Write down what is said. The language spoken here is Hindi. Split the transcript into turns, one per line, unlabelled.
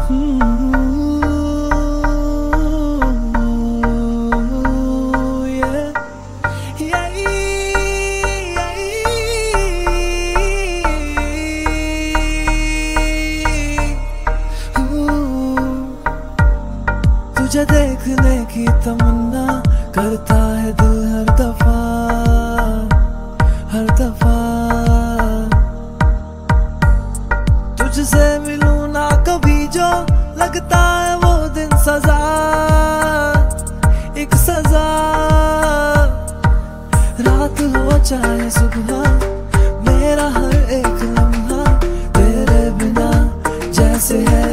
तुझे देखने की तमन्ना करता है दिल हर दफा, हर दफा। तुझसे मिलूं ना कभी जो लगता है वो दिन सजा, एक सजा। रात हो चाहे सुबह, मेरा हर एक लम्हा तेरे बिना जैसे है